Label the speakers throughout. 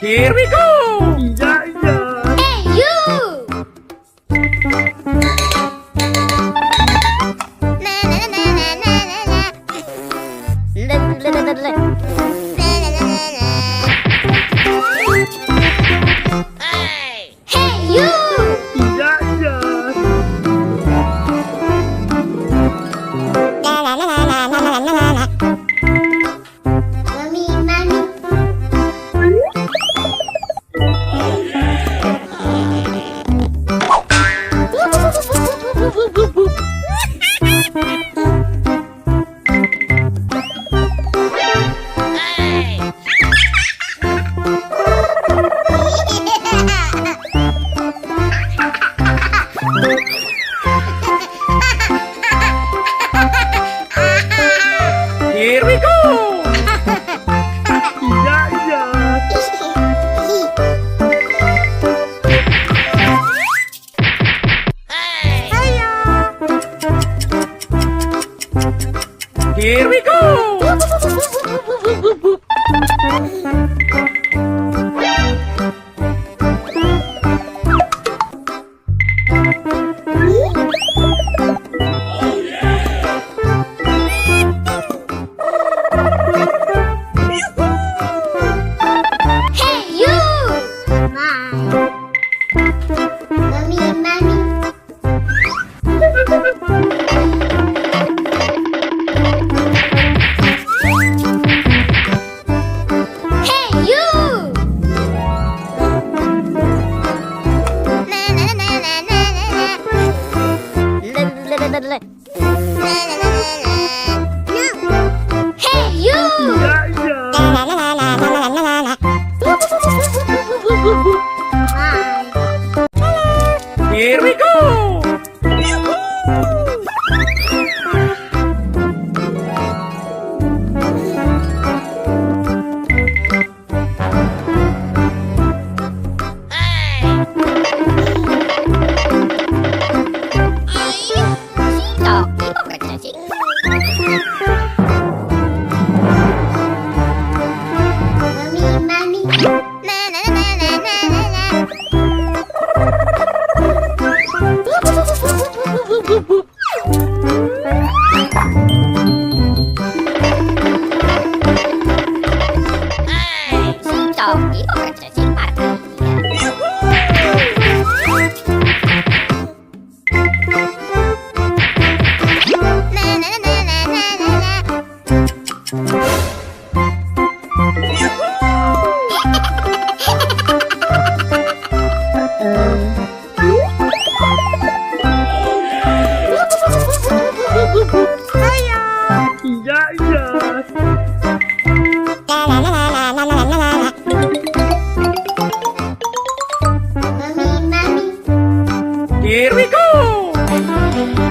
Speaker 1: Here we go!
Speaker 2: Iya, iya.
Speaker 3: Hey, you! Na na na na na na na. La la la la la. Na na na na na. Hey! Hey, you!
Speaker 2: Iya, iya.
Speaker 3: La la la la la la la la. Mami, mami.
Speaker 1: Here we go!
Speaker 2: Iya, iya.
Speaker 1: Here we go!
Speaker 3: Hey, you! Mami, mami. Hey, you! Na na na na na na na. La la la la la. Na na na na na. No. Hey, you!
Speaker 2: Iya, iya.
Speaker 3: La la la la la la la la la.
Speaker 1: Here we go!
Speaker 3: Mami, mami. Na na na na na na na. Na na na na na na na.
Speaker 2: Iya, iya.
Speaker 3: La la la la la la la la la. Mami, mami.
Speaker 1: Here we go!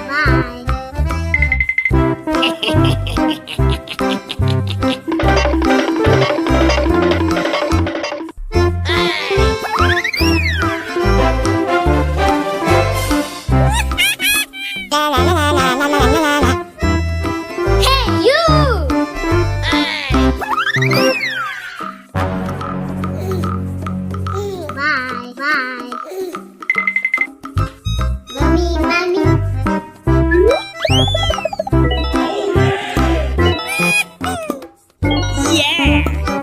Speaker 3: Bye. La la la la la la la la la. Hey, you! Bye, bye. Mami, mami.
Speaker 1: Yeah!